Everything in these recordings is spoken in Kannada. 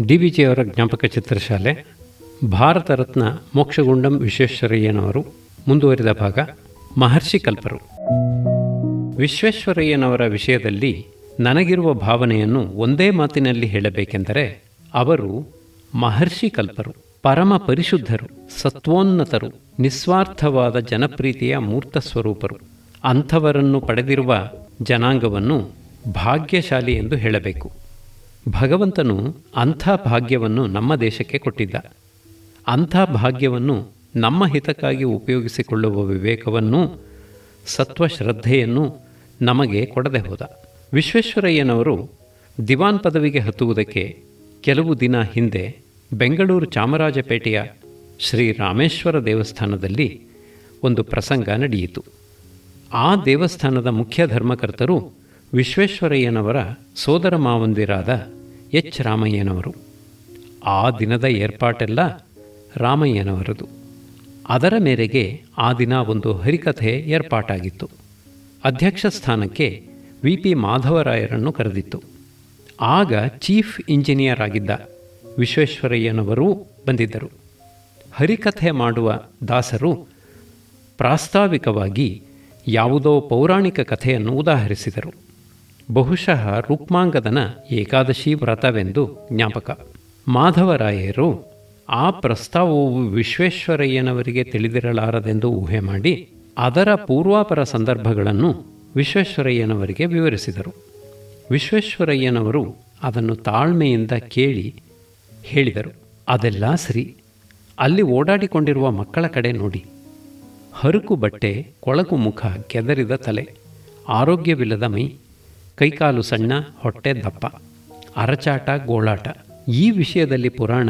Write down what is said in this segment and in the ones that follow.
DVಜಿಯವರ ಜ್ಞಾಪಕ ಚಿತ್ರಶಾಲೆ, ಭಾರತ ರತ್ನ ಮೋಕ್ಷಗುಂಡಂ ವಿಶ್ವೇಶ್ವರಯ್ಯನವರು. ಮುಂದುವರಿದ ಭಾಗ, ಮಹರ್ಷಿ ಕಲ್ಪರು. ವಿಶ್ವೇಶ್ವರಯ್ಯನವರ ವಿಷಯದಲ್ಲಿ ನನಗಿರುವ ಭಾವನೆಯನ್ನು ಒಂದೇ ಮಾತಿನಲ್ಲಿ ಹೇಳಬೇಕೆಂದರೆ ಅವರು ಮಹರ್ಷಿ ಕಲ್ಪರು, ಪರಮ ಪರಿಶುದ್ಧರು, ಸತ್ವೋನ್ನತರು, ನಿಸ್ವಾರ್ಥವಾದ ಜನಪ್ರೀತಿಯ ಮೂರ್ತ ಸ್ವರೂಪರು. ಅಂಥವರನ್ನು ಪಡೆದಿರುವ ಜನಾಂಗವನ್ನು ಭಾಗ್ಯಶಾಲಿ ಎಂದು ಹೇಳಬೇಕು. ಭಗವಂತನು ಅಂಥ ಭಾಗ್ಯವನ್ನು ನಮ್ಮ ದೇಶಕ್ಕೆ ಕೊಟ್ಟಿದ್ದ. ಅಂಥ ಭಾಗ್ಯವನ್ನು ನಮ್ಮ ಹಿತಕ್ಕಾಗಿ ಉಪಯೋಗಿಸಿಕೊಳ್ಳುವ ವಿವೇಕವನ್ನು, ಸತ್ವಶ್ರದ್ಧೆಯನ್ನು ನಮಗೆ ಕೊಡದೆ ಹೋದ. ವಿಶ್ವೇಶ್ವರಯ್ಯನವರು ದಿವಾನ್ ಪದವಿಗೆ ಹತ್ತುವುದಕ್ಕೆ ಕೆಲವು ದಿನ ಹಿಂದೆ ಬೆಂಗಳೂರು ಚಾಮರಾಜಪೇಟೆಯ ಶ್ರೀ ರಾಮೇಶ್ವರ ದೇವಸ್ಥಾನದಲ್ಲಿ ಒಂದು ಪ್ರಸಂಗ ನಡೆಯಿತು. ಆ ದೇವಸ್ಥಾನದ ಮುಖ್ಯ ಧರ್ಮಕರ್ತರು ವಿಶ್ವೇಶ್ವರಯ್ಯನವರ ಸೋದರ ಮಾವಂದಿರಾದ ಎಚ್ ರಾಮಯ್ಯನವರು. ಆ ದಿನದ ಏರ್ಪಾಟೆಲ್ಲ ರಾಮಯ್ಯನವರದು. ಅದರ ಮೇರೆಗೆ ಆ ದಿನ ಒಂದು ಹರಿಕಥೆ ಏರ್ಪಾಟಾಗಿತ್ತು. ಅಧ್ಯಕ್ಷ ಸ್ಥಾನಕ್ಕೆ VP ಮಾಧವರಾಯರನ್ನು ಕರೆದಿತ್ತು. ಆಗ ಚೀಫ್ ಇಂಜಿನಿಯರ್ ಆಗಿದ್ದ ವಿಶ್ವೇಶ್ವರಯ್ಯನವರೂ ಬಂದಿದ್ದರು. ಹರಿಕಥೆ ಮಾಡುವ ದಾಸರು ಪ್ರಾಸ್ತಾವಿಕವಾಗಿ ಯಾವುದೋ ಪೌರಾಣಿಕ ಕಥೆಯನ್ನು ಉದಾಹರಿಸಿದರು. ಬಹುಶಃ ರುಕ್ಮಾಂಗದನ ಏಕಾದಶಿ ವ್ರತವೆಂದು ಜ್ಞಾಪಕ. ಮಾಧವರಾಯರು ಆ ಪ್ರಸ್ತಾವವು ವಿಶ್ವೇಶ್ವರಯ್ಯನವರಿಗೆ ತಿಳಿದಿರಲಾರದೆಂದು ಊಹೆ ಮಾಡಿ ಅದರ ಪೂರ್ವಾಪರ ಸಂದರ್ಭಗಳನ್ನು ವಿಶ್ವೇಶ್ವರಯ್ಯನವರಿಗೆ ವಿವರಿಸಿದರು. ವಿಶ್ವೇಶ್ವರಯ್ಯನವರು ಅದನ್ನು ತಾಳ್ಮೆಯಿಂದ ಕೇಳಿ ಹೇಳಿದರು, ಅದೆಲ್ಲ ಸರಿ, ಅಲ್ಲಿ ಓಡಾಡಿಕೊಂಡಿರುವ ಮಕ್ಕಳ ಕಡೆ ನೋಡಿ. ಹರುಕು ಬಟ್ಟೆ, ಕೊಳಕು ಮುಖ, ಕೆದರಿದ ತಲೆ, ಆರೋಗ್ಯವಿಲ್ಲದ ಮೈ, ಕೈಕಾಲು ಸಣ್ಣ, ಹೊಟ್ಟೆ ದಪ್ಪ, ಅರಚಾಟ, ಗೋಳಾಟ. ಈ ವಿಷಯದಲ್ಲಿ ಪುರಾಣ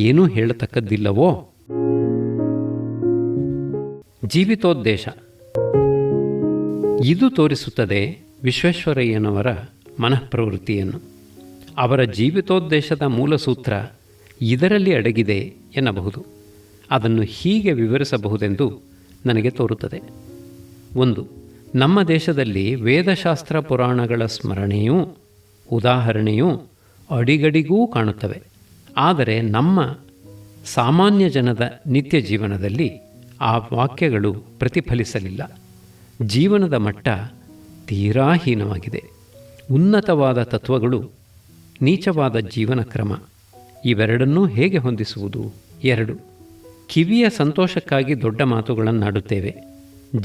ಏನೂ ಹೇಳತಕ್ಕದ್ದಿಲ್ಲವೋ? ಜೀವಿತೋದ್ದೇಶ ಇದು ತೋರಿಸುತ್ತದೆ ವಿಶ್ವೇಶ್ವರಯ್ಯನವರ ಮನಃಪ್ರವೃತ್ತಿಯನ್ನು. ಅವರ ಜೀವಿತೋದ್ದೇಶದ ಮೂಲಸೂತ್ರ ಇದರಲ್ಲಿ ಅಡಗಿದೆ ಎನ್ನಬಹುದು. ಅದನ್ನು ಹೀಗೆ ವಿವರಿಸಬಹುದೆಂದು ನನಗೆ ತೋರುತ್ತದೆ. 1. ನಮ್ಮ ದೇಶದಲ್ಲಿ ವೇದಶಾಸ್ತ್ರ ಪುರಾಣಗಳ ಸ್ಮರಣೆಯೂ ಉದಾಹರಣೆಯೂ ಅಡಿಗಡಿಗೂ ಕಾಣುತ್ತವೆ. ಆದರೆ ನಮ್ಮ ಸಾಮಾನ್ಯ ಜನದ ನಿತ್ಯ ಜೀವನದಲ್ಲಿ ಆ ವಾಕ್ಯಗಳು ಪ್ರತಿಫಲಿಸಲಿಲ್ಲ. ಜೀವನದ ಮಟ್ಟ ತೀರಾ ಹೀನವಾಗಿದೆ. ಉನ್ನತವಾದ ತತ್ವಗಳು, ನೀಚವಾದ ಜೀವನ ಕ್ರಮ, ಇವೆರಡನ್ನೂ ಹೇಗೆ ಹೊಂದಿಸುವುದು? 2. ಕಿವಿಯ ಸಂತೋಷಕ್ಕಾಗಿ ದೊಡ್ಡ ಮಾತುಗಳನ್ನಾಡುತ್ತೇವೆ,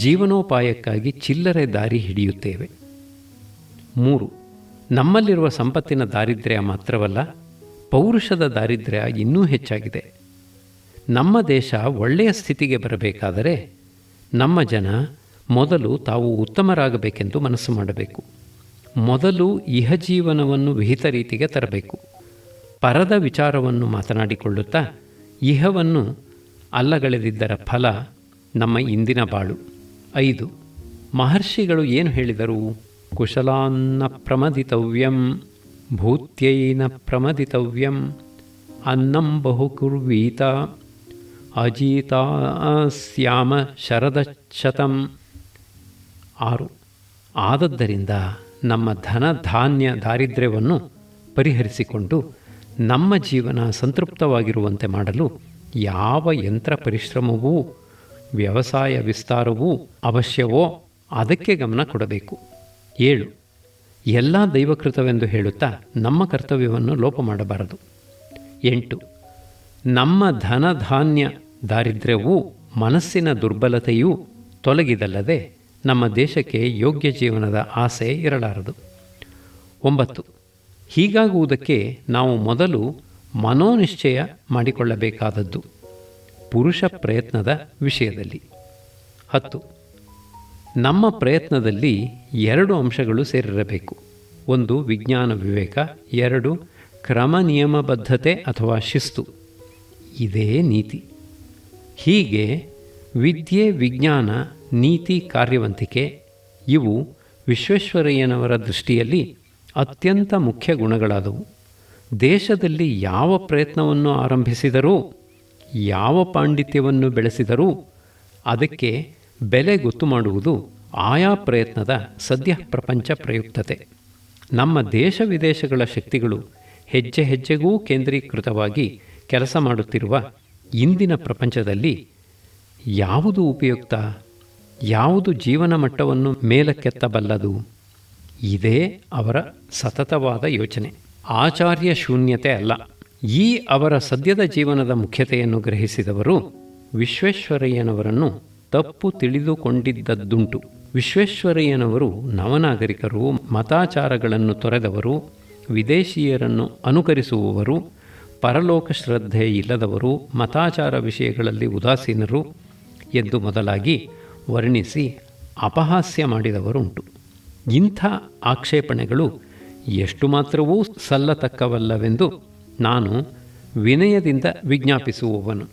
ಜೀವನೋಪಾಯಕ್ಕಾಗಿ ಚಿಲ್ಲರೆ ದಾರಿ ಹಿಡಿಯುತ್ತೇವೆ. 3. ನಮ್ಮಲ್ಲಿರುವ ಸಂಪತ್ತಿನ ದಾರಿದ್ರ್ಯ ಮಾತ್ರವಲ್ಲ, ಪೌರುಷದ ದಾರಿದ್ರ್ಯ ಇನ್ನೂ ಹೆಚ್ಚಾಗಿದೆ. ನಮ್ಮ ದೇಶ ಒಳ್ಳೆಯ ಸ್ಥಿತಿಗೆ ಬರಬೇಕಾದರೆ ನಮ್ಮ ಜನ ಮೊದಲು ತಾವು ಉತ್ತಮರಾಗಬೇಕೆಂದು ಮನಸ್ಸು ಮಾಡಬೇಕು. ಮೊದಲು ಇಹಜೀವನವನ್ನು ವಿಹಿತ ರೀತಿಗೆ ತರಬೇಕು. ಪರದ ವಿಚಾರವನ್ನು ಮಾತನಾಡಿಕೊಳ್ಳುತ್ತಾ ಇಹವನ್ನು ಅಲ್ಲಗಳೆದಿದ್ದರ ಫಲ ನಮ್ಮ ಇಂದಿನ ಬಾಳು. 5. ಮಹರ್ಷಿಗಳು ಏನು ಹೇಳಿದರು? ಕುಶಲಾನ್ನ ಪ್ರಮದಿತವ್ಯಂ, ಭೂತ್ಯೈನ ಪ್ರಮದಿತವ್ಯಂ, ಅನ್ನಂ ಬಹುಕುರ್ವೀತ, ಅಜೀತಾಸ್ಯಾಮ ಶರದಶತಂ. 6. ಆದದ್ದರಿಂದ ನಮ್ಮ ಧನ ಧಾನ್ಯ ದಾರಿದ್ರ್ಯವನ್ನು ಪರಿಹರಿಸಿಕೊಂಡು ನಮ್ಮ ಜೀವನ ಸಂತೃಪ್ತವಾಗಿರುವಂತೆ ಮಾಡಲು ಯಾವ ಯಂತ್ರ ಪರಿಶ್ರಮವೂ ವ್ಯವಸಾಯ ವಿಸ್ತಾರವೂ ಅವಶ್ಯವೋ ಅದಕ್ಕೆ ಗಮನ ಕೊಡಬೇಕು. 7. ಎಲ್ಲ ದೈವಕೃತವೆಂದು ಹೇಳುತ್ತಾ ನಮ್ಮ ಕರ್ತವ್ಯವನ್ನು ಲೋಪ ಮಾಡಬಾರದು. 8. ನಮ್ಮ ಧನಧಾನ್ಯ ದಾರಿದ್ರ್ಯವೂ ಮನಸ್ಸಿನ ದುರ್ಬಲತೆಯೂ ತೊಲಗಿದಲ್ಲದೆ ನಮ್ಮ ದೇಶಕ್ಕೆ ಯೋಗ್ಯ ಜೀವನದ ಆಸೆ ಇರಲಾರದು. 9. ಹೀಗಾಗುವುದಕ್ಕೆ ನಾವು ಮೊದಲು ಮನೋನಿಶ್ಚಯ ಮಾಡಿಕೊಳ್ಳಬೇಕಾದದ್ದು ಪುರುಷ ಪ್ರಯತ್ನದ ವಿಷಯದಲ್ಲಿ. 10. ನಮ್ಮ ಪ್ರಯತ್ನದಲ್ಲಿ 2 ಅಂಶಗಳು ಸೇರಿರಬೇಕು. 1. ವಿಜ್ಞಾನ ವಿವೇಕ, 2. ಕ್ರಮ ನಿಯಮಬದ್ಧತೆ ಅಥವಾ ಶಿಸ್ತು. ಇದೇ ನೀತಿ. ಹೀಗೆ ವಿದ್ಯೆ, ವಿಜ್ಞಾನ, ನೀತಿ, ಕಾರ್ಯವಂತಿಕೆ ಇವು ವಿಶ್ವೇಶ್ವರಯ್ಯನವರ ದೃಷ್ಟಿಯಲ್ಲಿ ಅತ್ಯಂತ ಮುಖ್ಯ ಗುಣಗಳಾದವು. ದೇಶದಲ್ಲಿ ಯಾವ ಪ್ರಯತ್ನವನ್ನು ಆರಂಭಿಸಿದರೂ, ಯಾವ ಪಾಂಡಿತ್ಯವನ್ನು ಬೆಳೆಸಿದರೂ ಅದಕ್ಕೆ ಬೆಲೆ ಗೊತ್ತು ಮಾಡುವುದು ಆಯಾ ಪ್ರಯತ್ನದ ಸದ್ಯ ಪ್ರಪಂಚ ಪ್ರಯುಕ್ತತೆ. ನಮ್ಮ ದೇಶ ವಿದೇಶಗಳ ಶಕ್ತಿಗಳು ಹೆಜ್ಜೆ ಹೆಜ್ಜೆಗೂ ಕೇಂದ್ರೀಕೃತವಾಗಿ ಕೆಲಸ ಮಾಡುತ್ತಿರುವ ಇಂದಿನ ಪ್ರಪಂಚದಲ್ಲಿ ಯಾವುದು ಉಪಯುಕ್ತ, ಯಾವುದು ಜೀವನ ಮಟ್ಟವನ್ನು ಮೇಲಕ್ಕೆತ್ತಬಲ್ಲದು? ಇದೇ ಅವರ ಸತತವಾದ ಯೋಚನೆ. ಆಚಾರ್ಯ ಶೂನ್ಯತೆ ಅಲ್ಲ. ಈ ಅವರ ಸದ್ಯದ ಜೀವನದ ಮುಖ್ಯತೆಯನ್ನು ಗ್ರಹಿಸಿದವರು ವಿಶ್ವೇಶ್ವರಯ್ಯನವರನ್ನು ತಪ್ಪು ತಿಳಿದುಕೊಂಡಿದ್ದದ್ದುಂಟು. ವಿಶ್ವೇಶ್ವರಯ್ಯನವರು ನವನಾಗರಿಕರು, ಮತಾಚಾರಗಳನ್ನು ತೊರೆದವರು, ವಿದೇಶೀಯರನ್ನು ಅನುಕರಿಸುವವರು, ಪರಲೋಕ ಶ್ರದ್ಧೆ ಇಲ್ಲದವರು, ಮತಾಚಾರ ವಿಷಯಗಳಲ್ಲಿ ಉದಾಸೀನರು ಎಂದು ಮೊದಲಾಗಿ ವರ್ಣಿಸಿ ಅಪಹಾಸ್ಯ ಮಾಡಿದವರುಂಟು. ಇಂಥ ಆಕ್ಷೇಪಣೆಗಳು ಎಷ್ಟು ಮಾತ್ರವೂ ಸಲ್ಲತಕ್ಕವಲ್ಲವೆಂದು ನಾನು ವಿನಯದಿಂದ ವಿಜ್ಞಾಪಿಸುವವನು.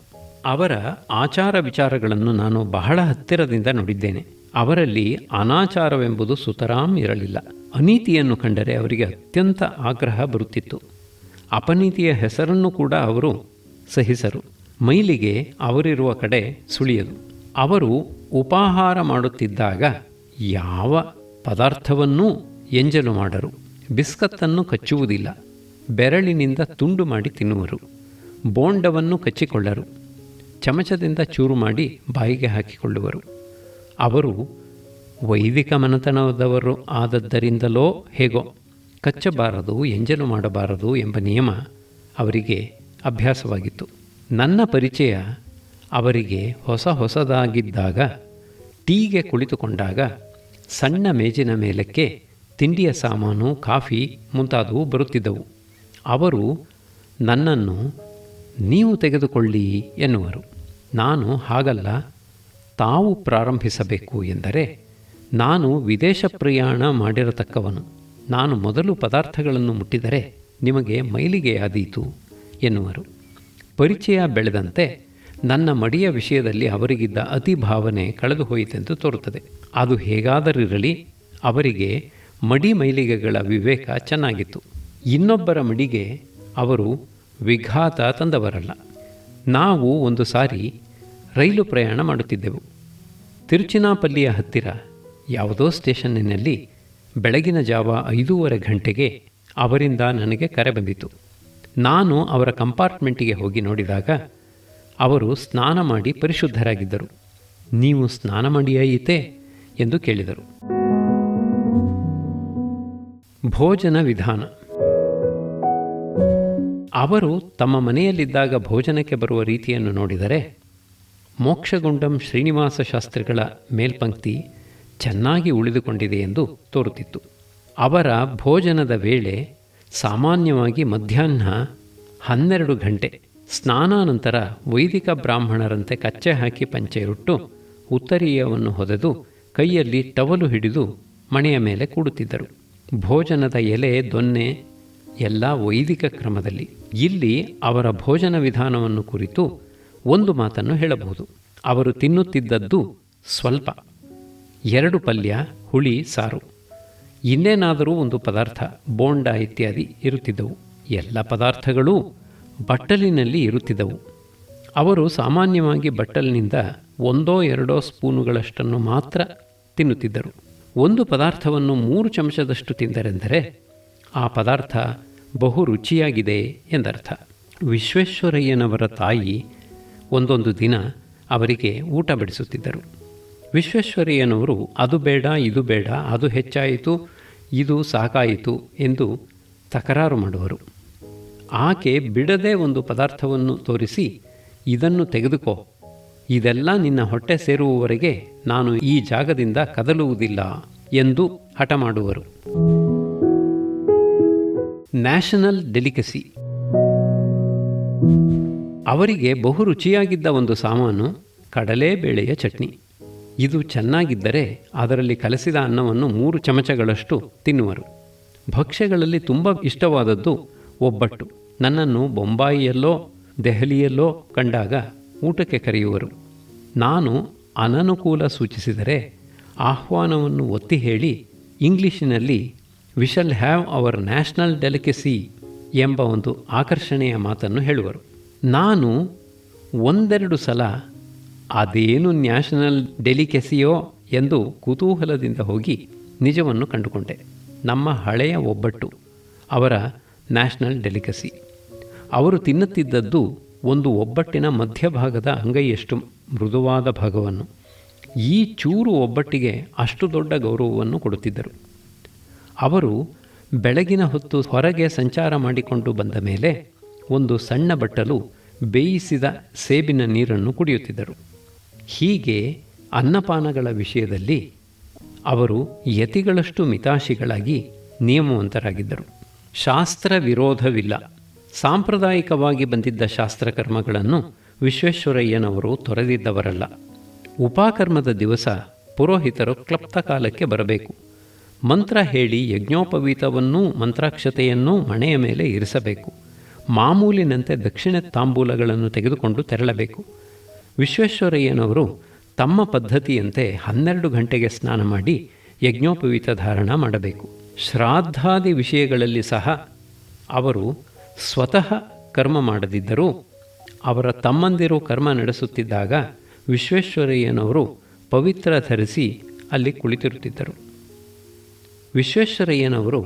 ಅವರ ಆಚಾರ ವಿಚಾರಗಳನ್ನು ನಾನು ಬಹಳ ಹತ್ತಿರದಿಂದ ನೋಡಿದ್ದೇನೆ. ಅವರಲ್ಲಿ ಅನಾಚಾರವೆಂಬುದು ಸುತರಾಂ ಇರಲಿಲ್ಲ. ಅನೀತಿಯನ್ನು ಕಂಡರೆ ಅವರಿಗೆ ಅತ್ಯಂತ ಆಗ್ರಹ ಬರುತ್ತಿತ್ತು. ಅಪನೀತಿಯ ಹೆಸರನ್ನು ಕೂಡ ಅವರು ಸಹಿಸರು. ಮೈಲಿಗೆ ಅವರಿರುವ ಕಡೆ ಸುಳಿಯದು. ಅವರು ಉಪಾಹಾರ ಮಾಡುತ್ತಿದ್ದಾಗ ಯಾವ ಪದಾರ್ಥವನ್ನೂ ಎಂಜಲು ಮಾಡರು. ಬಿಸ್ಕತ್ತನ್ನು ಕಚ್ಚುವುದಿಲ್ಲ. ಬೆರಳಿನಿಂದ ತುಂಡು ಮಾಡಿ ತಿನ್ನುವರು. ಬೋಂಡವನ್ನು ಕಚ್ಚಿಕೊಳ್ಳರು. ಚಮಚದಿಂದ ಚೂರು ಮಾಡಿ ಬಾಯಿಗೆ ಹಾಕಿಕೊಳ್ಳುವರು. ಅವರು ವೈದಿಕ ಮನೆತನದವರು ಆದದ್ದರಿಂದಲೋ ಹೇಗೋ ಕಚ್ಚಬಾರದು, ಎಂಜಲು ಮಾಡಬಾರದು ಎಂಬ ನಿಯಮ ಅವರಿಗೆ ಅಭ್ಯಾಸವಾಗಿತ್ತು. ನನ್ನ ಪರಿಚಯ ಅವರಿಗೆ ಹೊಸದಾಗಿದ್ದಾಗ ಟೀಗೆ ಕುಳಿತುಕೊಂಡಾಗ ಸಣ್ಣ ಮೇಜಿನ ಮೇಲಕ್ಕೆ ತಿಂಡಿಯ ಸಾಮಾನು, ಕಾಫಿ ಮುಂತಾದವು ಬರುತ್ತಿದ್ದವು. ಅವರು ನನ್ನನ್ನು ನೀವು ತೆಗೆದುಕೊಳ್ಳಿ ಎನ್ನುವರು. ನಾನು ಹಾಗಲ್ಲ, ತಾವು ಪ್ರಾರಂಭಿಸಬೇಕು ಎಂದರೆ ನಾನು ವಿದೇಶ ಪ್ರಯಾಣ ಮಾಡಿರತಕ್ಕವನು. ನಾನು ಮೊದಲು ಪದಾರ್ಥಗಳನ್ನು ಮುಟ್ಟಿದರೆ ನಿಮಗೆ ಮೈಲಿಗೆಯಾದೀತು ಎನ್ನುವರು. ಪರಿಚಯ ಬೆಳೆದಂತೆ ನನ್ನ ಮಡಿಯ ವಿಷಯದಲ್ಲಿ ಅವರಿಗಿದ್ದ ಅತಿ ಭಾವನೆ ಕಳೆದು ಹೋಯಿತೆಂದು ತೋರುತ್ತದೆ. ಅದು ಹೇಗಾದರಿರಲಿ, ಅವರಿಗೆ ಮಡಿ ಮೈಲಿಗೆಗಳ ವಿವೇಕ ಚೆನ್ನಾಗಿತ್ತು. ಇನ್ನೊಬ್ಬರ ಮಡಿಗೆ ಅವರು ವಿಘಾತ ತಂದವರಲ್ಲ. ನಾವು ಒಂದು ಸಾರಿ ರೈಲು ಪ್ರಯಾಣ ಮಾಡುತ್ತಿದ್ದೆವು. ತಿರುಚಿನಾಪಲ್ಲಿಯ ಹತ್ತಿರ ಯಾವುದೋ ಸ್ಟೇಷನ್ನಿನಲ್ಲಿ ಬೆಳಗಿನ ಜಾವ 5:30 ಗಂಟೆಗೆ ಅವರಿಂದ ನನಗೆ ಕರೆ ಬಂದಿತು. ನಾನು ಅವರ ಕಂಪಾರ್ಟ್ಮೆಂಟಿಗೆ ಹೋಗಿ ನೋಡಿದಾಗ ಅವರು ಸ್ನಾನ ಮಾಡಿ ಪರಿಶುದ್ಧರಾಗಿದ್ದರು. ನೀವು ಸ್ನಾನ ಮಾಡಿಯಾಯಿತೇ ಎಂದು ಕೇಳಿದರು. ಭೋಜನ ವಿಧಾನ. ಅವರು ತಮ್ಮ ಮನೆಯಲ್ಲಿದ್ದಾಗ ಭೋಜನಕ್ಕೆ ಬರುವ ರೀತಿಯನ್ನು ನೋಡಿದರೆ ಮೋಕ್ಷಗುಂಡಂ ಶ್ರೀನಿವಾಸ ಶಾಸ್ತ್ರಿಗಳ ಮೇಲ್ಪಂಕ್ತಿ ಚೆನ್ನಾಗಿ ಉಳಿದುಕೊಂಡಿದೆ ಎಂದು ತೋರುತ್ತಿತ್ತು. ಅವರ ಭೋಜನದ ವೇಳೆ ಸಾಮಾನ್ಯವಾಗಿ ಮಧ್ಯಾಹ್ನ 12 ಗಂಟೆ. ಸ್ನಾನಾನಂತರ ವೈದಿಕ ಬ್ರಾಹ್ಮಣರಂತೆ ಕಚ್ಚೆ ಹಾಕಿ ಪಂಚೆಯುಟ್ಟು ಉತ್ತರೀಯವನ್ನು ಹೊದೆದು ಕೈಯಲ್ಲಿ ಟವಲು ಹಿಡಿದು ಮಣೆಯ ಮೇಲೆ ಕೂಡುತ್ತಿದ್ದರು. ಭೋಜನದ ಎಲೆ, ದೊನ್ನೆ ಎಲ್ಲ ವೈದಿಕ ಕ್ರಮದಲ್ಲಿ. ಇಲ್ಲಿ ಅವರ ಭೋಜನ ವಿಧಾನವನ್ನು ಕುರಿತು ಒಂದು ಮಾತನ್ನು ಹೇಳಬಹುದು. ಅವರು ತಿನ್ನುತ್ತಿದ್ದದ್ದು ಸ್ವಲ್ಪ, 2 ಪಲ್ಯ, ಹುಳಿ, ಸಾರು, ಇನ್ನೇನಾದರೂ ಒಂದು ಪದಾರ್ಥ, ಬೋಂಡ ಇತ್ಯಾದಿ ಇರುತ್ತಿದ್ದವು. ಎಲ್ಲ ಪದಾರ್ಥಗಳೂ ಬಟ್ಟಲಿನಲ್ಲಿ ಇರುತ್ತಿದ್ದವು. ಅವರು ಸಾಮಾನ್ಯವಾಗಿ ಬಟ್ಟಲಿನಿಂದ 1-2 ಸ್ಪೂನುಗಳಷ್ಟನ್ನು ಮಾತ್ರ ತಿನ್ನುತ್ತಿದ್ದರು. ಒಂದು ಪದಾರ್ಥವನ್ನು 3 ಚಮಚದಷ್ಟು ತಿಂದರೆಂದರೆ ಆ ಪದಾರ್ಥ ಬಹು ರುಚಿಯಾಗಿದೆ ಎಂದರ್ಥ. ವಿಶ್ವೇಶ್ವರಯ್ಯನವರ ತಾಯಿ ಒಂದೊಂದು ದಿನ ಅವರಿಗೆ ಊಟ ಬಡಿಸುತ್ತಿದ್ದರು. ವಿಶ್ವೇಶ್ವರಯ್ಯನವರು ಅದು ಬೇಡ, ಇದು ಬೇಡ, ಅದು ಹೆಚ್ಚಾಯಿತು, ಇದು ಸಾಕಾಯಿತು ಎಂದು ತಕರಾರು ಮಾಡುವರು. ಆಕೆ ಬಿಡದೆ ಒಂದು ಪದಾರ್ಥವನ್ನು ತೋರಿಸಿ, ಇದನ್ನು ತೆಗೆದುಕೋ, ಇದೆಲ್ಲ ನಿನ್ನ ಹೊಟ್ಟೆ ಸೇರುವವರೆಗೆ ನಾನು ಈ ಜಾಗದಿಂದ ಕದಲುವುದಿಲ್ಲ ಎಂದು ಹಠ ಮಾಡುವರು. National delicacy. ಅವರಿಗೆ ಬಹು ರುಚಿಯಾಗಿದ್ದ ಒಂದು ಸಾಮಾನು ಕಡಲೆಬೇಳೆಯ ಚಟ್ನಿ. ಇದು ಚೆನ್ನಾಗಿದ್ದರೆ ಅದರಲ್ಲಿ ಕಲಸಿದ ಅನ್ನವನ್ನು 3 ಚಮಚಗಳಷ್ಟು ತಿನ್ನುವರು. ಭಕ್ಷ್ಯಗಳಲ್ಲಿ ತುಂಬ ಇಷ್ಟವಾದದ್ದು ಒಬ್ಬಟ್ಟು. ನನ್ನನ್ನು ಬೊಂಬಾಯಿಯಲ್ಲೋ ದೆಹಲಿಯಲ್ಲೋ ಕಂಡಾಗ ಊಟಕ್ಕೆ ಕರೆಯುವರು. ನಾನು ಅನನುಕೂಲ ಸೂಚಿಸಿದರೆ ಆಹ್ವಾನವನ್ನು ಒತ್ತಿ ಹೇಳಿ ಇಂಗ್ಲಿಷಿನಲ್ಲಿ V shall have our national delicacy ಎಂಬ ಒಂದು ಆಕರ್ಷಣೆಯ ಮಾತನ್ನು ಹೇಳುವರು. ನಾನು 1-2 ಸಲ ಅದೇನು ನ್ಯಾಷನಲ್ ಡೆಲಿಕಸಿಯೋ ಎಂದು ಕುತೂಹಲದಿಂದ ಹೋಗಿ ನಿಜವನ್ನು ಕಂಡುಕೊಂಡೆ. ನಮ್ಮ ಹಳೆಯ ಒಬ್ಬಟ್ಟು, ಅವರ ನ್ಯಾಷನಲ್ ಡೆಲಿಕಸಿ. ಅವರು ತಿನ್ನುತ್ತಿದ್ದದ್ದು ಒಂದು ಒಬ್ಬಟ್ಟಿನ ಮಧ್ಯಭಾಗದ ಅಂಗೈಯಷ್ಟು ಮೃದುವಾದ ಭಾಗವನ್ನು. ಈ ಚೂರು ಒಬ್ಬಟ್ಟಿಗೆ ಅಷ್ಟು ದೊಡ್ಡ ಗೌರವವನ್ನು ಕೊಡುತ್ತಿದ್ದರು. ಅವರು ಬೆಳಗಿನ ಹೊತ್ತು ಹೊರಗೆ ಸಂಚಾರ ಮಾಡಿಕೊಂಡು ಬಂದ ಮೇಲೆ ಒಂದು ಸಣ್ಣ ಬಟ್ಟಲು ಬೇಯಿಸಿದ ಸೇಬಿನ ನೀರನ್ನು ಕುಡಿಯುತ್ತಿದ್ದರು. ಹೀಗೆ ಅನ್ನಪಾನಗಳ ವಿಷಯದಲ್ಲಿ ಅವರು ಯತಿಗಳಷ್ಟು ಮಿತಾಶಿಗಳಾಗಿ ನಿಯಮವಂತರಾಗಿದ್ದರು. ಶಾಸ್ತ್ರ ವಿರೋಧವಿಲ್ಲ. ಸಾಂಪ್ರದಾಯಿಕವಾಗಿ ಬಂದಿದ್ದ ಶಾಸ್ತ್ರಕರ್ಮಗಳನ್ನು ವಿಶ್ವೇಶ್ವರಯ್ಯನವರು ತೊರೆದಿದ್ದವರಲ್ಲ. ಉಪಕರ್ಮದ ದಿವಸ ಪುರೋಹಿತರು ಕ್ಲಪ್ತ ಕಾಲಕ್ಕೆ ಬರಬೇಕು. ಮಂತ್ರ ಹೇಳಿ ಯಜ್ಞೋಪವೀತವನ್ನೂ ಮಂತ್ರಾಕ್ಷತೆಯನ್ನೂ ಮಣೆಯ ಮೇಲೆ ಇರಿಸಬೇಕು. ಮಾಮೂಲಿನಂತೆ ದಕ್ಷಿಣ ತಾಂಬೂಲಗಳನ್ನು ತೆಗೆದುಕೊಂಡು ತೆರಳಬೇಕು. ವಿಶ್ವೇಶ್ವರಯ್ಯನವರು ತಮ್ಮ ಪದ್ಧತಿಯಂತೆ 12 ಗಂಟೆಗೆ ಸ್ನಾನ ಮಾಡಿ ಯಜ್ಞೋಪವೀತ ಧಾರಣ ಮಾಡಬೇಕು. ಶ್ರಾದ್ದಾದಿ ವಿಷಯಗಳಲ್ಲಿ ಸಹ ಅವರು ಸ್ವತಃ ಕರ್ಮ ಮಾಡದಿದ್ದರೂ ಅವರ ತಮ್ಮಂದಿರು ಕರ್ಮ ನಡೆಸುತ್ತಿದ್ದಾಗ ವಿಶ್ವೇಶ್ವರಯ್ಯನವರು ಪವಿತ್ರ ಧರಿಸಿ ಅಲ್ಲಿ ಕುಳಿತಿರುತ್ತಿದ್ದರು. ವಿಶ್ವೇಶ್ವರಯ್ಯನವರು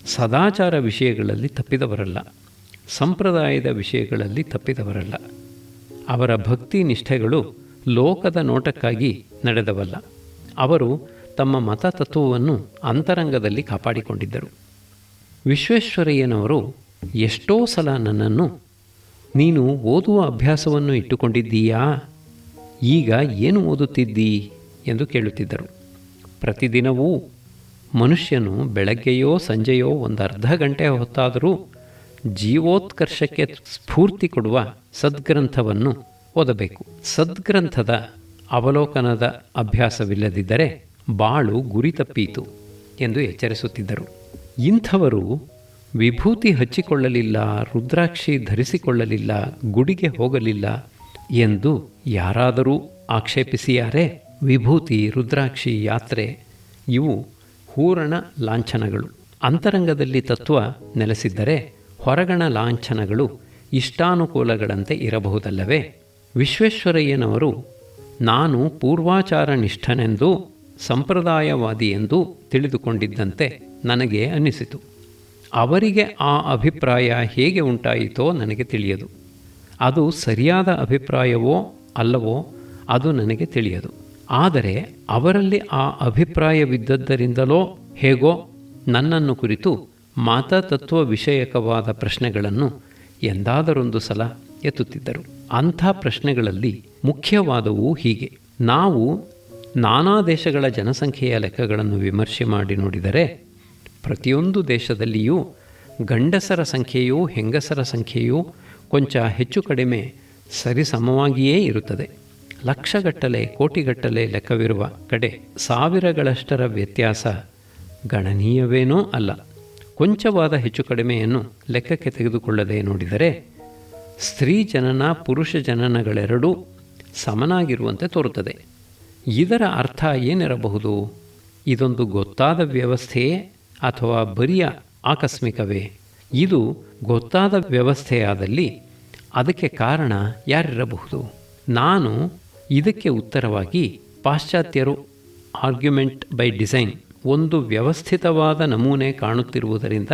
ಸದಾಚಾರ ವಿಷಯಗಳಲ್ಲಿ ತಪ್ಪಿದವರಲ್ಲ, ಸಂಪ್ರದಾಯದ ವಿಷಯಗಳಲ್ಲಿ ತಪ್ಪಿದವರಲ್ಲ. ಅವರ ಭಕ್ತಿ ನಿಷ್ಠೆಗಳು ಲೋಕದ ನೋಟಕ್ಕಾಗಿ ನಡೆದವಲ್ಲ. ಅವರು ತಮ್ಮ ಮತತತ್ವವನ್ನು ಅಂತರಂಗದಲ್ಲಿ ಕಾಪಾಡಿಕೊಂಡಿದ್ದರು. ವಿಶ್ವೇಶ್ವರಯ್ಯನವರು ಎಷ್ಟೋ ಸಲ ನನ್ನನ್ನು, ನೀನು ಓದುವ ಅಭ್ಯಾಸವನ್ನು ಇಟ್ಟುಕೊಂಡಿದ್ದೀಯಾ, ಈಗ ಏನು ಓದುತ್ತಿದ್ದೀ ಎಂದು ಕೇಳುತ್ತಿದ್ದರು. ಪ್ರತಿದಿನವೂ ಮನುಷ್ಯನು ಬೆಳಗ್ಗೆಯೋ ಸಂಜೆಯೋ ಒಂದು ಅರ್ಧ ಗಂಟೆ ಹೊತ್ತಾದರೂ ಜೀವೋತ್ಕರ್ಷಕ್ಕೆ ಸ್ಫೂರ್ತಿ ಕೊಡುವ ಸದ್ಗ್ರಂಥವನ್ನು ಓದಬೇಕು. ಸದ್ಗ್ರಂಥದ ಅವಲೋಕನದ ಅಭ್ಯಾಸವಿಲ್ಲದಿದ್ದರೆ ಬಾಳು ಗುರಿ ತಪ್ಪೀತು ಎಂದು ಎಚ್ಚರಿಸುತ್ತಿದ್ದರು. ಇಂಥವರು ವಿಭೂತಿ ಹಚ್ಚಿಕೊಳ್ಳಲಿಲ್ಲ, ರುದ್ರಾಕ್ಷಿ ಧರಿಸಿಕೊಳ್ಳಲಿಲ್ಲ, ಗುಡಿಗೆ ಹೋಗಲಿಲ್ಲ ಎಂದು ಯಾರಾದರೂ ಆಕ್ಷೇಪಿಸಿಯಾರೇ? ವಿಭೂತಿ, ರುದ್ರಾಕ್ಷಿ, ಯಾತ್ರೆ ಇವು ಹೂರಣ ಲಾಂಛನಗಳು. ಅಂತರಂಗದಲ್ಲಿ ತತ್ವ ನೆಲೆಸಿದ್ದರೆ ಹೊರಗಣ ಲಾಂಛನಗಳು ಇಷ್ಟಾನುಕೂಲಗಳಂತೆ ಇರಬಹುದಲ್ಲವೇ? ವಿಶ್ವೇಶ್ವರಯ್ಯನವರು ನಾನು ಪೂರ್ವಾಚಾರ ನಿಷ್ಠನೆಂದು ಸಂಪ್ರದಾಯವಾದಿಯೆಂದು ತಿಳಿದುಕೊಂಡಿದ್ದಂತೆ ನನಗೆ ಅನ್ನಿಸಿತು. ಅವರಿಗೆ ಆ ಅಭಿಪ್ರಾಯ ಹೇಗೆ ಉಂಟಾಯಿತೋ ನನಗೆ ತಿಳಿಯದು. ಅದು ಸರಿಯಾದ ಅಭಿಪ್ರಾಯವೋ ಅಲ್ಲವೋ ಅದು ನನಗೆ ತಿಳಿಯದು. ಆದರೆ ಅವರಲ್ಲಿ ಆ ಅಭಿಪ್ರಾಯವಿದ್ದದ್ದರಿಂದಲೋ ಹೇಗೋ ನನ್ನನ್ನು ಕುರಿತು ಮಾತತತ್ವ ವಿಷಯಕವಾದ ಪ್ರಶ್ನೆಗಳನ್ನು ಎಂದಾದರೊಂದು ಸಲ ಎತ್ತುತ್ತಿದ್ದರು. ಅಂಥ ಪ್ರಶ್ನೆಗಳಲ್ಲಿ ಮುಖ್ಯವಾದವು ಹೀಗೆ: ನಾವು ನಾನಾ ದೇಶಗಳ ಜನಸಂಖ್ಯೆಯ ಲೆಕ್ಕಗಳನ್ನು ವಿಮರ್ಶೆ ಮಾಡಿ ನೋಡಿದರೆ ಪ್ರತಿಯೊಂದು ದೇಶದಲ್ಲಿಯೂ ಗಂಡಸರ ಸಂಖ್ಯೆಯೂ ಹೆಂಗಸರ ಸಂಖ್ಯೆಯೂ ಕೊಂಚ ಹೆಚ್ಚು ಕಡಿಮೆ ಸರಿಸಮವಾಗಿಯೇ ಇರುತ್ತದೆ. ಲಕ್ಷಗಟ್ಟಲೆ ಕೋಟಿಗಟ್ಟಲೆ ಲೆಕ್ಕವಿರುವ ಕಡೆ ಸಾವಿರಗಳಷ್ಟರ ವ್ಯತ್ಯಾಸ ಗಣನೀಯವೇನೂ ಅಲ್ಲ. ಕೊಂಚವಾದ ಹೆಚ್ಚು ಕಡಿಮೆಯನ್ನು ಲೆಕ್ಕಕ್ಕೆ ತೆಗೆದುಕೊಳ್ಳದೆ ನೋಡಿದರೆ ಸ್ತ್ರೀ ಜನನ ಪುರುಷ ಜನನಗಳೆರಡೂ ಸಮನಾಗಿರುವಂತೆ ತೋರುತ್ತದೆ. ಇದರ ಅರ್ಥ ಏನಿರಬಹುದು? ಇದೊಂದು ಗೊತ್ತಾದ ವ್ಯವಸ್ಥೆಯೇ ಅಥವಾ ಬರಿಯ ಆಕಸ್ಮಿಕವೇ? ಇದು ಗೊತ್ತಾದ ವ್ಯವಸ್ಥೆಯಾದಲ್ಲಿ ಅದಕ್ಕೆ ಕಾರಣ ಯಾರಿರಬಹುದು? ನಾನು ಇದಕ್ಕೆ ಉತ್ತರವಾಗಿ ಪಾಶ್ಚಾತ್ಯರು ಆರ್ಗ್ಯುಮೆಂಟ್ ಬೈ ಡಿಸೈನ್, ಒಂದು ವ್ಯವಸ್ಥಿತವಾದ ನಮೂನೆ ಕಾಣುತ್ತಿರುವುದರಿಂದ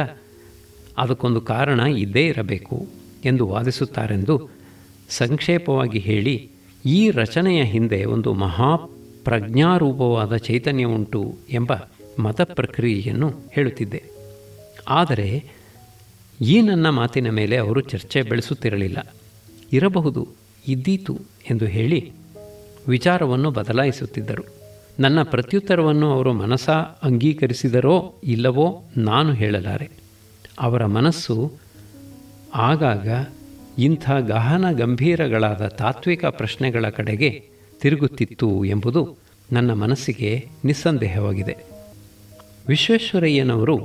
ಅದಕ್ಕೊಂದು ಕಾರಣ ಇದ್ದೇ ಇರಬೇಕು ಎಂದು ವಾದಿಸುತ್ತಾರೆಂದು ಸಂಕ್ಷೇಪವಾಗಿ ಹೇಳಿ, ಈ ರಚನೆಯ ಹಿಂದೆ ಒಂದು ಮಹಾಪ್ರಜ್ಞಾರೂಪವಾದ ಚೈತನ್ಯ ಉಂಟು ಎಂಬ ಮತ ಪ್ರಕ್ರಿಯೆಯನ್ನು ಹೇಳುತ್ತಿದ್ದೆ. ಆದರೆ ಈ ನನ್ನ ಮಾತಿನ ಮೇಲೆ ಅವರು ಚರ್ಚೆ ಬೆಳೆಸುತ್ತಿರಲಿಲ್ಲ. ಇರಬಹುದು, ಇದ್ದೀತು ಎಂದು ಹೇಳಿ ವಿಚಾರವನ್ನು ಬದಲಾಯಿಸುತ್ತಿದ್ದರು. ನನ್ನ ಪ್ರತ್ಯುತ್ತರವನ್ನು ಅವರು ಮನಸಾ ಅಂಗೀಕರಿಸಿದರೋ ಇಲ್ಲವೋ ನಾನು ಹೇಳಲಾರೆ. ಅವರ ಮನಸ್ಸು ಆಗಾಗ ಇಂಥ ಗಹನ ಗಂಭೀರಗಳಾದ ತಾತ್ವಿಕ ಪ್ರಶ್ನೆಗಳ ಕಡೆಗೆ ತಿರುಗುತ್ತಿತ್ತು ಎಂಬುದು ನನ್ನ ಮನಸ್ಸಿಗೆ ನಿಸ್ಸಂದೇಹವಾಗಿದೆ. ವಿಶ್ವೇಶ್ವರಯ್ಯನವರು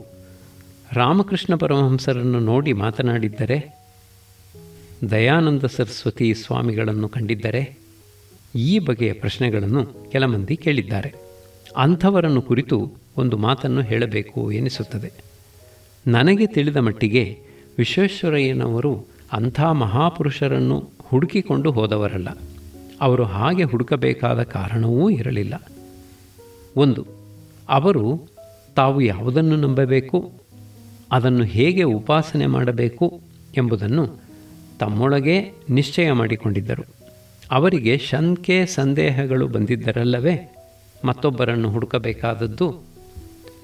ರಾಮಕೃಷ್ಣ ಪರಮಹಂಸರನ್ನು ನೋಡಿ ಮಾತನಾಡಿದ್ದರೆ, ದಯಾನಂದ ಸರಸ್ವತಿ ಸ್ವಾಮಿಗಳನ್ನು ಕಂಡಿದ್ದರೆ ಈ ಬಗೆಯ ಪ್ರಶ್ನೆಗಳನ್ನು ಕೆಲ ಮಂದಿ ಕೇಳಿದ್ದಾರೆ. ಅಂಥವರನ್ನು ಕುರಿತು ಒಂದು ಮಾತನ್ನು ಹೇಳಬೇಕು ಎನಿಸುತ್ತದೆ. ನನಗೆ ತಿಳಿದ ಮಟ್ಟಿಗೆ ವಿಶ್ವೇಶ್ವರಯ್ಯನವರು ಅಂಥ ಮಹಾಪುರುಷರನ್ನು ಹುಡುಕಿಕೊಂಡು ಹೋದವರಲ್ಲ. ಅವರು ಹಾಗೆ ಹುಡುಕಬೇಕಾದ ಕಾರಣವೂ ಇರಲಿಲ್ಲ. ಒಂದು, ಅವರು ತಾವು ಯಾವುದನ್ನು ನಂಬಬೇಕು ಅದನ್ನು ಹೇಗೆ ಉಪಾಸನೆ ಮಾಡಬೇಕು ಎಂಬುದನ್ನು ತಮ್ಮೊಳಗೇ ನಿಶ್ಚಯ ಮಾಡಿಕೊಂಡಿದ್ದರು. ಅವರಿಗೆ ಶಂಕೆ ಸಂದೇಹಗಳು ಬಂದಿದ್ದರಲ್ಲವೇ ಮತ್ತೊಬ್ಬರನ್ನು ಹುಡುಕಬೇಕಾದದ್ದು.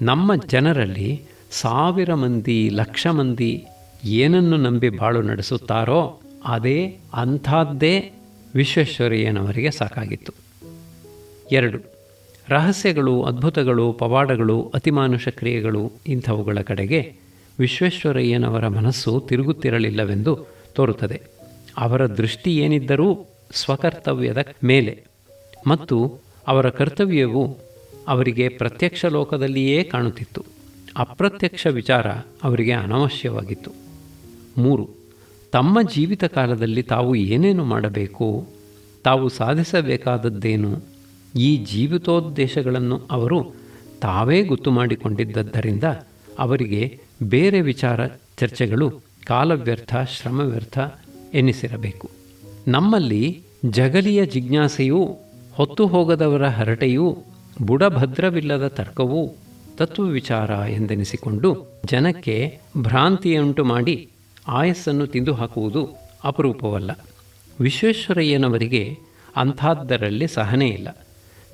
ನಮ್ಮ ಜನರಲ್ಲಿ 1000 ಮಂದಿ 1,00,000 ಮಂದಿ ಏನನ್ನು ನಂಬಿ ಬಾಳು ನಡೆಸುತ್ತಾರೋ ಅಂಥದ್ದೇ ವಿಶ್ವೇಶ್ವರಯ್ಯನವರಿಗೆ ಸಾಕಾಗಿತ್ತು. 2. ರಹಸ್ಯಗಳು, ಅದ್ಭುತಗಳು, ಪವಾಡಗಳು, ಅತಿಮಾನುಷ ಕ್ರಿಯೆಗಳು ಇಂಥವುಗಳ ಕಡೆಗೆ ವಿಶ್ವೇಶ್ವರಯ್ಯನವರ ಮನಸ್ಸು ತಿರುಗುತ್ತಿರಲಿಲ್ಲವೆಂದು ತೋರುತ್ತದೆ. ಅವರ ದೃಷ್ಟಿ ಏನಿದ್ದರೂ ಸ್ವಕರ್ತವ್ಯದ ಮೇಲೆ, ಮತ್ತು ಅವರ ಕರ್ತವ್ಯವು ಅವರಿಗೆ ಪ್ರತ್ಯಕ್ಷ ಲೋಕದಲ್ಲಿಯೇ ಕಾಣುತ್ತಿತ್ತು. ಅಪ್ರತ್ಯಕ್ಷ ವಿಚಾರ ಅವರಿಗೆ ಅನವಶ್ಯವಾಗಿತ್ತು. 3. ತಮ್ಮ ಜೀವಿತ ಕಾಲದಲ್ಲಿ ತಾವು ಏನೇನು ಮಾಡಬೇಕು, ತಾವು ಸಾಧಿಸಬೇಕಾದದ್ದೇನು, ಈ ಜೀವಿತೋದ್ದೇಶಗಳನ್ನು ಅವರು ತಾವೇ ಗೊತ್ತು ಮಾಡಿಕೊಂಡಿದ್ದರಿಂದ ಅವರಿಗೆ ಬೇರೆ ವಿಚಾರ ಚರ್ಚೆಗಳು ಕಾಲವ್ಯರ್ಥ, ಶ್ರಮವ್ಯರ್ಥ ಎನ್ನಿಸಿರಬೇಕು. ನಮ್ಮಲ್ಲಿ ಜಗಲಿಯ ಜಿಜ್ಞಾಸೆಯೂ, ಹೊತ್ತು ಹೋಗದವರ ಹರಟೆಯೂ, ಬುಡಭದ್ರವಿಲ್ಲದ ತರ್ಕವೂ ತತ್ವವಿಚಾರ ಎಂದೆನಿಸಿಕೊಂಡು ಜನಕ್ಕೆ ಭ್ರಾಂತಿಯುಂಟು ಮಾಡಿ ಆಯಸ್ಸನ್ನು ತಿಂದು ಹಾಕುವುದು ಅಪರೂಪವಲ್ಲ. ವಿಶ್ವೇಶ್ವರಯ್ಯನವರಿಗೆ ಅಂಥದ್ದರಲ್ಲಿ ಸಹನೆ ಇಲ್ಲ.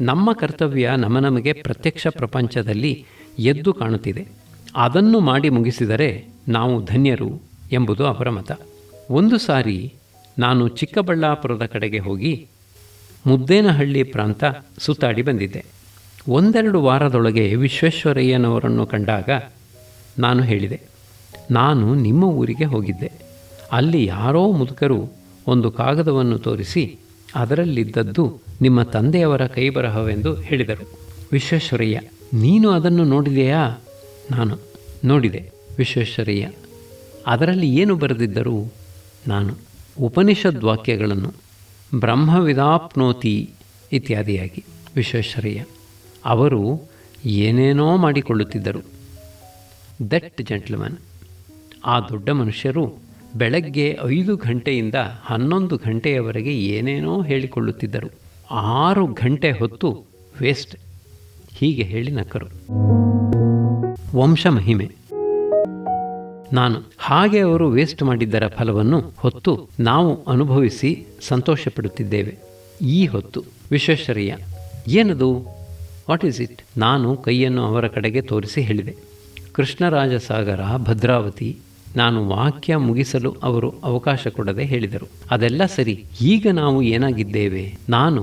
ನಮ್ಮ ಕರ್ತವ್ಯ ನಮಗೆ ಪ್ರತ್ಯಕ್ಷ ಪ್ರಪಂಚದಲ್ಲಿ ಎದ್ದು ಕಾಣುತ್ತಿದೆ. ಅದನ್ನು ಮಾಡಿ ಮುಗಿಸಿದರೆ ನಾವು ಧನ್ಯರು ಎಂಬುದು ಅವರ ಮತ. ಒಂದು ಸಾರಿ ನಾನು ಚಿಕ್ಕಬಳ್ಳಾಪುರದ ಕಡೆಗೆ ಹೋಗಿ ಮುದ್ದೇನಹಳ್ಳಿ ಪ್ರಾಂತ ಸುತ್ತಾಡಿ ಬಂದಿದ್ದೆ. 1-2 ವಾರದೊಳಗೆ ವಿಶ್ವೇಶ್ವರಯ್ಯನವರನ್ನು ಕಂಡಾಗ ನಾನು ಹೇಳಿದೆ, ನಾನು ನಿಮ್ಮ ಊರಿಗೆ ಹೋಗಿದ್ದೆ. ಅಲ್ಲಿ ಯಾರೋ ಮುದುಕರು ಒಂದು ಕಾಗದವನ್ನು ತೋರಿಸಿ ಅದರಲ್ಲಿದ್ದದ್ದು ನಿಮ್ಮ ತಂದೆಯವರ ಕೈಬರಹವೆಂದು ಹೇಳಿದರು. ವಿಶ್ವೇಶ್ವರಯ್ಯ: ನೀನು ಅದನ್ನು ನೋಡಿದೆಯಾ? ನಾನು ನೋಡಿದೆ. ವಿಶ್ವೇಶ್ವರಯ್ಯ: ಅದರಲ್ಲಿ ಏನು ಬರೆದಿದ್ದರು? ನಾನು: ಉಪನಿಷದ್ ವಾಕ್ಯಗಳನ್ನು, ಬ್ರಹ್ಮವಿದಾಪ್ನೋತಿ ಇತ್ಯಾದಿಯಾಗಿ. ವಿಶ್ವೇಶ್ವರಯ್ಯ: ಅವರು ಏನೇನೋ ಮಾಡಿಕೊಳ್ಳುತ್ತಿದ್ದರು. ದಟ್ ಜೆಂಟ್ಲ್ಮನ್, ಆ ದೊಡ್ಡ ಮನುಷ್ಯರು ಬೆಳಗ್ಗೆ 5 ಗಂಟೆಯಿಂದ 11 ಗಂಟೆಯವರೆಗೆ ಏನೇನೋ ಹೇಳಿಕೊಳ್ಳುತ್ತಿದ್ದರು. 6 ಗಂಟೆ ಹೊತ್ತು ವೇಸ್ಟ್. ಹೀಗೆ ಹೇಳಿ ನಕ್ಕರು. ವಂಶಮಹಿಮೆ. ನಾನು: ಹಾಗೆ ಅವರು ವೇಸ್ಟ್ ಮಾಡಿದ್ದರ ಫಲವನ್ನು ಹೊತ್ತು ನಾವು ಅನುಭವಿಸಿ ಸಂತೋಷಪಡುತ್ತಿದ್ದೇವೆ ಈ ಹೊತ್ತು. ವಿಶ್ವೇಶ್ವರಯ್ಯ: ಏನದು? What is it? ನಾನು ಕೈಯನ್ನು ಅವರ ಕಡೆಗೆ ತೋರಿಸಿ ಹೇಳಿದೆ. ಕೃಷ್ಣರಾಜಸಾಗರ, ಭದ್ರಾವತಿ. ನಾನು ವಾಕ್ಯ ಮುಗಿಸಲು ಅವರು ಅವಕಾಶ ಕೊಡದೆ ಹೇಳಿದರು, ಅದೆಲ್ಲ ಸರಿ, ಈಗ ನಾವು ಏನಾಗಿದ್ದೇವೆ? ನಾನು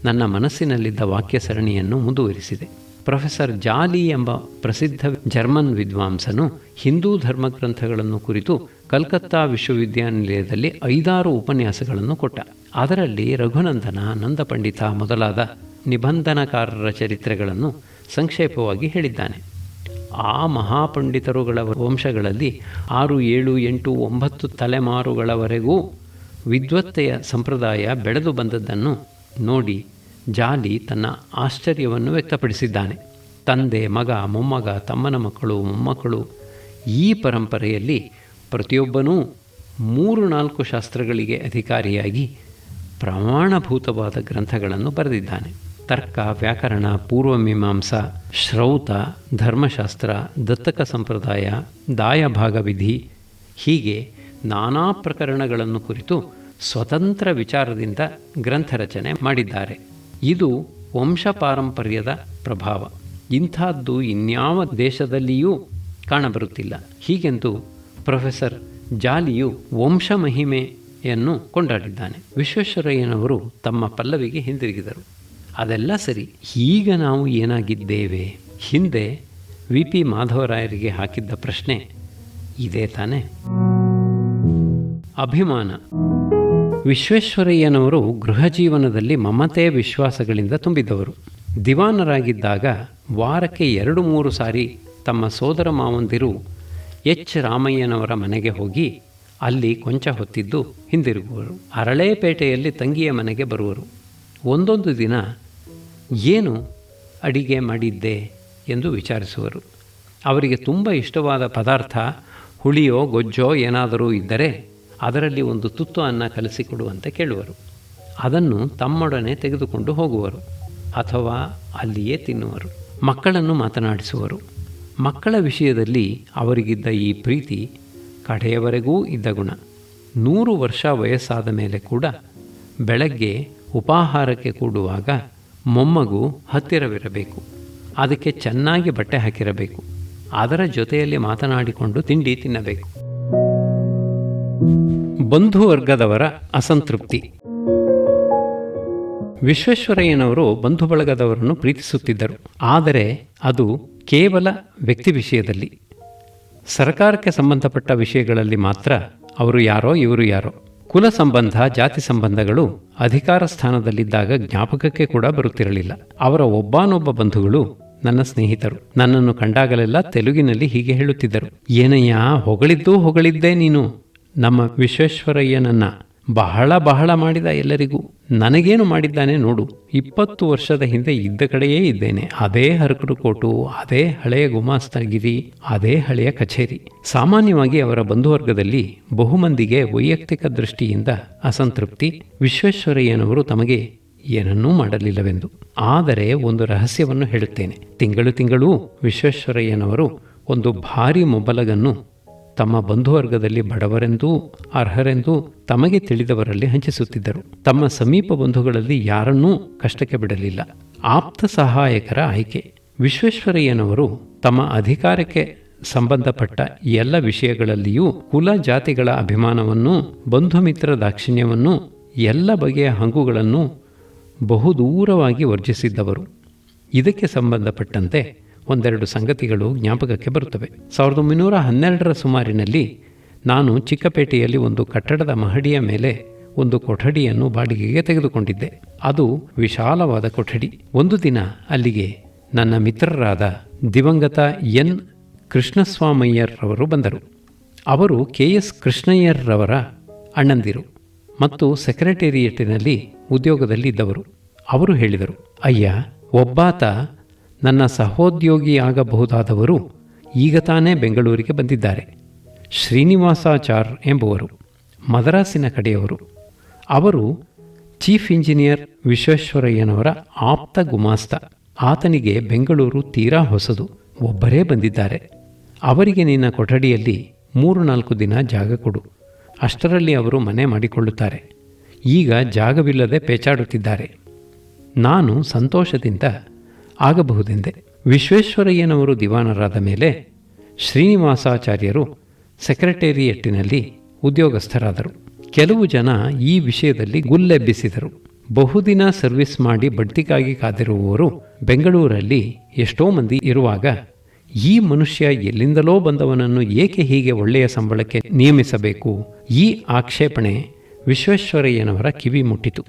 ನನ್ನ ಮನಸ್ಸಿನಲ್ಲಿದ್ದ ವಾಕ್ಯ ಸರಣಿಯನ್ನು ಮುಂದುವರಿಸಿದೆ. ಪ್ರೊಫೆಸರ್ ಜಾಲಿ ಎಂಬ ಪ್ರಸಿದ್ಧ ಜರ್ಮನ್ ವಿದ್ವಾಂಸನು ಹಿಂದೂ ಧರ್ಮಗ್ರಂಥಗಳನ್ನು ಕುರಿತು ಕಲ್ಕತ್ತಾ ವಿಶ್ವವಿದ್ಯಾನಿಲಯದಲ್ಲಿ 5-6 ಉಪನ್ಯಾಸಗಳನ್ನು ಕೊಟ್ಟ. ಅದರಲ್ಲಿ ರಘುನಂದನ, ನಂದಪಂಡಿತ ಮೊದಲಾದ ನಿಬಂಧನಕಾರರ ಚರಿತ್ರೆಗಳನ್ನು ಸಂಕ್ಷೇಪವಾಗಿ ಹೇಳಿದ್ದಾನೆ. ಆ ಮಹಾಪಂಡಿತರುಗಳ ವಂಶಗಳಲ್ಲಿ 6, 7, 8, 9 ತಲೆಮಾರುಗಳವರೆಗೂ ವಿದ್ವತ್ತೆಯ ಸಂಪ್ರದಾಯ ಬೆಳೆದು ಬಂದದ್ದನ್ನು ನೋಡಿ ಜಾಲಿ ತನ್ನ ಆಶ್ಚರ್ಯವನ್ನು ವ್ಯಕ್ತಪಡಿಸಿದ್ದಾನೆ. ತಂದೆ, ಮಗ, ಮೊಮ್ಮಗ, ತಮ್ಮನ ಮಕ್ಕಳು, ಮೊಮ್ಮಕ್ಕಳು, ಈ ಪರಂಪರೆಯಲ್ಲಿ ಪ್ರತಿಯೊಬ್ಬನೂ 3-4 ಶಾಸ್ತ್ರಗಳಿಗೆ ಅಧಿಕಾರಿಯಾಗಿ ಪ್ರಮಾಣಭೂತವಾದ ಗ್ರಂಥಗಳನ್ನು ಬರೆದಿದ್ದಾನೆ. ತರ್ಕ, ವ್ಯಾಕರಣ, ಪೂರ್ವಮೀಮಾಂಸಾ, ಶ್ರೌತ, ಧರ್ಮಶಾಸ್ತ್ರ, ದತ್ತಕ ಸಂಪ್ರದಾಯ, ದಾಯಭಾಗ ವಿಧಿ, ಹೀಗೆ ನಾನಾ ಪ್ರಕರಣಗಳನ್ನು ಕುರಿತು ಸ್ವತಂತ್ರ ವಿಚಾರದಿಂದ ಗ್ರಂಥರಚನೆ ಮಾಡಿದ್ದಾರೆ. ಇದು ವಂಶಪಾರಂಪರ್ಯದ ಪ್ರಭಾವ. ಇಂಥದ್ದು ಇನ್ಯಾವ ದೇಶದಲ್ಲಿಯೂ ಕಾಣಬರುತ್ತಿಲ್ಲ. ಹೀಗೆಂದು ಪ್ರೊಫೆಸರ್ ಜಾಲಿಯು ವಂಶಮಹಿಮೆಯನ್ನು ಕೊಂಡಾಡಿದ್ದಾನೆ. ವಿಶ್ವೇಶ್ವರಯ್ಯನವರು ತಮ್ಮ ಪಲ್ಲವಿಗೆ ಹಿಂದಿರುಗಿದರು. ಅದೆಲ್ಲ ಸರಿ, ಈಗ ನಾವು ಏನಾಗಿದ್ದೇವೆ? ಹಿಂದೆ VP ಮಾಧವರಾಯರಿಗೆ ಹಾಕಿದ್ದ ಪ್ರಶ್ನೆ ಇದೇ ತಾನೆ. ಅಭಿಮಾನ. ವಿಶ್ವೇಶ್ವರಯ್ಯನವರು ಗೃಹ ಜೀವನದಲ್ಲಿ ಮಮತೆ ವಿಶ್ವಾಸಗಳಿಂದ ತುಂಬಿದವರು. ದಿವಾನರಾಗಿದ್ದಾಗ ವಾರಕ್ಕೆ 2-3 ಸಾರಿ ತಮ್ಮ ಸೋದರ ಮಾವಂದಿರು H. ರಾಮಯ್ಯನವರ ಮನೆಗೆ ಹೋಗಿ ಅಲ್ಲಿ ಕೊಂಚ ಹೊತ್ತಿದ್ದು ಹಿಂದಿರುಗುವರು. ಅರಳೇಪೇಟೆಯಲ್ಲಿ ತಂಗಿಯ ಮನೆಗೆ ಬರುವರು. ಒಂದೊಂದು ದಿನ ಏನು ಅಡಿಗೆ ಮಾಡಿದ್ದೆ ಎಂದು ವಿಚಾರಿಸುವರು. ಅವರಿಗೆ ತುಂಬ ಇಷ್ಟವಾದ ಪದಾರ್ಥ ಹುಳಿಯೋ ಗೊಜ್ಜೋ ಏನಾದರೂ ಇದ್ದರೆ ಅದರಲ್ಲಿ ಒಂದು ತುತ್ತು ಅನ್ನ ಕಲಿಸಿಕೊಡುವಂತೆ ಕೇಳುವರು. ಅದನ್ನು ತಮ್ಮೊಡನೆ ತೆಗೆದುಕೊಂಡು ಹೋಗುವರು ಅಥವಾ ಅಲ್ಲಿಯೇ ತಿನ್ನುವರು. ಮಕ್ಕಳನ್ನು ಮಾತನಾಡಿಸುವರು. ಮಕ್ಕಳ ವಿಷಯದಲ್ಲಿ ಅವರಿಗಿದ್ದ ಈ ಪ್ರೀತಿ ಕಡೆಯವರೆಗೂ ಇದ್ದ ಗುಣ. 100 ವರ್ಷ ವಯಸ್ಸಾದ ಮೇಲೆ ಕೂಡ ಬೆಳಗ್ಗೆ ಉಪಾಹಾರಕ್ಕೆ ಕೂಡುವಾಗ ಮೊಮ್ಮಗು ಹತ್ತಿರವಿರಬೇಕು. ಅದಕ್ಕೆ ಚೆನ್ನಾಗಿ ಬಟ್ಟೆ ಹಾಕಿರಬೇಕು. ಅದರ ಜೊತೆಯಲ್ಲಿ ಮಾತನಾಡಿಕೊಂಡು ತಿಂಡಿ ತಿನ್ನಬೇಕು. ಬಂಧುವರ್ಗದವರ ಅಸಂತೃಪ್ತಿ. ವಿಶ್ವೇಶ್ವರಯ್ಯನವರು ಬಂಧು ಬಳಗದವರನ್ನು ಪ್ರೀತಿಸುತ್ತಿದ್ದರು. ಆದರೆ ಅದು ಕೇವಲ ವ್ಯಕ್ತಿ ವಿಷಯದಲ್ಲಿ. ಸರ್ಕಾರಕ್ಕೆ ಸಂಬಂಧಪಟ್ಟ ವಿಷಯಗಳಲ್ಲಿ ಮಾತ್ರ ಅವರು ಯಾರೋ ಇವರು ಯಾರೋ. ಕುಲ ಸಂಬಂಧ, ಜಾತಿ ಸಂಬಂಧಗಳು ಅಧಿಕಾರ ಸ್ಥಾನದಲ್ಲಿದ್ದಾಗ ಜ್ಞಾಪಕಕ್ಕೆ ಕೂಡ ಬರುತ್ತಿರಲಿಲ್ಲ. ಅವರ ಒಬ್ಬಾನೊಬ್ಬ ಬಂಧುಗಳು ನನ್ನ ಸ್ನೇಹಿತರು. ನನ್ನನ್ನು ಕಂಡಾಗಲೆಲ್ಲ ತೆಲುಗಿನಲ್ಲಿ ಹೀಗೆ ಹೇಳುತ್ತಿದ್ದರು: ಏನಯ್ಯ, ಹೊಗಳಿದ್ದೇ ನೀನು. ನಮ್ಮ ವಿಶ್ವೇಶ್ವರಯ್ಯನನ್ನ ಬಹಳ ಬಹಳ ಮಾಡಿದ ಎಲ್ಲರಿಗೂ. ನನಗೇನು ಮಾಡಿದ್ದಾನೆ ನೋಡು. 20 ವರ್ಷದ ಹಿಂದೆ ಇದ್ದ ಕಡೆಯೇ ಇದ್ದೇನೆ. ಅದೇ ಹರಕರು ಕೋಟು, ಅದೇ ಹಳೆಯ ಗುಮಾಸ್ತಗಿರಿ, ಅದೇ ಹಳೆಯ ಕಚೇರಿ. ಸಾಮಾನ್ಯವಾಗಿ ಅವರ ಬಂಧುವರ್ಗದಲ್ಲಿ ಬಹುಮಂದಿಗೆ ವೈಯಕ್ತಿಕ ದೃಷ್ಟಿಯಿಂದ ಅಸಂತೃಪ್ತಿ. ವಿಶ್ವೇಶ್ವರಯ್ಯನವರು ತಮಗೆ ಏನನ್ನೂ ಮಾಡಲಿಲ್ಲವೆಂದು. ಆದರೆ ಒಂದು ರಹಸ್ಯವನ್ನು ಹೇಳುತ್ತೇನೆ. ತಿಂಗಳು ವಿಶ್ವೇಶ್ವರಯ್ಯನವರು ಒಂದು ಭಾರೀ ಮೊಬಲಗನ್ನು ತಮ್ಮ ಬಂಧುವರ್ಗದಲ್ಲಿ ಬಡವರೆಂದೂ ಅರ್ಹರೆಂದೂ ತಮಗೆ ತಿಳಿದವರಲ್ಲಿ ಹಂಚಿಸುತ್ತಿದ್ದರು. ತಮ್ಮ ಸಮೀಪ ಬಂಧುಗಳಲ್ಲಿ ಯಾರನ್ನೂ ಕಷ್ಟಕ್ಕೆ ಬಿಡಲಿಲ್ಲ. ಆಪ್ತ ಸಹಾಯಕರ ಆಯ್ಕೆ. ವಿಶ್ವೇಶ್ವರಯ್ಯನವರು ತಮ್ಮ ಅಧಿಕಾರಕ್ಕೆ ಸಂಬಂಧಪಟ್ಟ ಎಲ್ಲ ವಿಷಯಗಳಲ್ಲಿಯೂ ಕುಲ ಜಾತಿಗಳ ಅಭಿಮಾನವನ್ನು, ಬಂಧುಮಿತ್ರ ದಾಕ್ಷಿಣ್ಯವನ್ನು, ಎಲ್ಲ ಬಗೆಯ ಹಂಗುಗಳನ್ನು ಬಹುದೂರವಾಗಿ ವರ್ಜಿಸಿದ್ದವರು. ಇದಕ್ಕೆ ಸಂಬಂಧಪಟ್ಟಂತೆ ಒಂದೆರಡು ಸಂಗತಿಗಳು ಜ್ಞಾಪಕಕ್ಕೆ ಬರುತ್ತವೆ. 1912ರ ಸುಮಾರಿನಲ್ಲಿ ನಾನು ಚಿಕ್ಕಪೇಟೆಯಲ್ಲಿ ಒಂದು ಕಟ್ಟಡದ ಮಹಡಿಯ ಮೇಲೆ ಒಂದು ಕೊಠಡಿಯನ್ನು ಬಾಡಿಗೆಗೆ ತೆಗೆದುಕೊಂಡಿದ್ದೆ. ಅದು ವಿಶಾಲವಾದ ಕೊಠಡಿ. ಒಂದು ದಿನ ಅಲ್ಲಿಗೆ ನನ್ನ ಮಿತ್ರರಾದ ದಿವಂಗತ ಎನ್ ಕೃಷ್ಣಸ್ವಾಮಯ್ಯರವರು ಬಂದರು. ಅವರು KS ಕೃಷ್ಣಯ್ಯರವರ ಅಣ್ಣಂದಿರು ಮತ್ತು ಸೆಕ್ರೆಟೇರಿಯೇಟಿನಲ್ಲಿ ಉದ್ಯೋಗದಲ್ಲಿದ್ದವರು. ಅವರು ಹೇಳಿದರು: ಅಯ್ಯ, ಒಬ್ಬಾತ ನನ್ನ ಸಹೋದ್ಯೋಗಿಯಾಗಬಹುದಾದವರು ಈಗ ತಾನೇ ಬೆಂಗಳೂರಿಗೆ ಬಂದಿದ್ದಾರೆ. ಶ್ರೀನಿವಾಸಾಚಾರ್ ಎಂಬುವರು, ಮದ್ರಾಸಿನ ಕಡೆಯವರು. ಅವರು ಚೀಫ್ ಇಂಜಿನಿಯರ್ ವಿಶ್ವೇಶ್ವರಯ್ಯನವರ ಆಪ್ತ ಗುಮಾಸ್ತ. ಆತನಿಗೆ ಬೆಂಗಳೂರು ತೀರಾ ಹೊಸದು. ಒಬ್ಬರೇ ಬಂದಿದ್ದಾರೆ. ಅವರಿಗೆ ನಿನ್ನ ಕೊಠಡಿಯಲ್ಲಿ 3-4 ದಿನ ಜಾಗ ಕೊಡು. ಅಷ್ಟರಲ್ಲಿ ಅವರು ಮನೆ ಮಾಡಿಕೊಳ್ಳುತ್ತಾರೆ. ಈಗ ಜಾಗವಿಲ್ಲದೆ ಪೇಚಾಡುತ್ತಿದ್ದಾರೆ. ನಾನು ಸಂತೋಷದಿಂದ ಆಗಬಹುದೆಂದೆ. ವಿಶ್ವೇಶ್ವರಯ್ಯನವರು ದಿವಾನರಾದ ಮೇಲೆ ಶ್ರೀನಿವಾಸಾಚಾರ್ಯರು ಸೆಕ್ರೆಟೇರಿಯೇಟಿನಲ್ಲಿ ಉದ್ಯೋಗಸ್ಥರಾದರು. ಕೆಲವು ಜನ ಈ ವಿಷಯದಲ್ಲಿ ಗುಲ್ಲೆಬ್ಬಿಸಿದರು. ಬಹುದಿನ ಸರ್ವಿಸ್ ಮಾಡಿ ಬಡ್ತಿಗಾಗಿ ಕಾದಿರುವವರು ಬೆಂಗಳೂರಲ್ಲಿ ಎಷ್ಟೋ ಮಂದಿ ಇರುವಾಗ ಈ ಮನುಷ್ಯ ಎಲ್ಲಿಂದಲೋ ಬಂದವನನ್ನು ಏಕೆ ಹೀಗೆ ಒಳ್ಳೆಯ ಸಂಬಳಕ್ಕೆ ನೇಮಿಸಬೇಕು? ಈ ಆಕ್ಷೇಪಣೆ ವಿಶ್ವೇಶ್ವರಯ್ಯನವರ ಕಿವಿ ಮುಟ್ಟಿತು.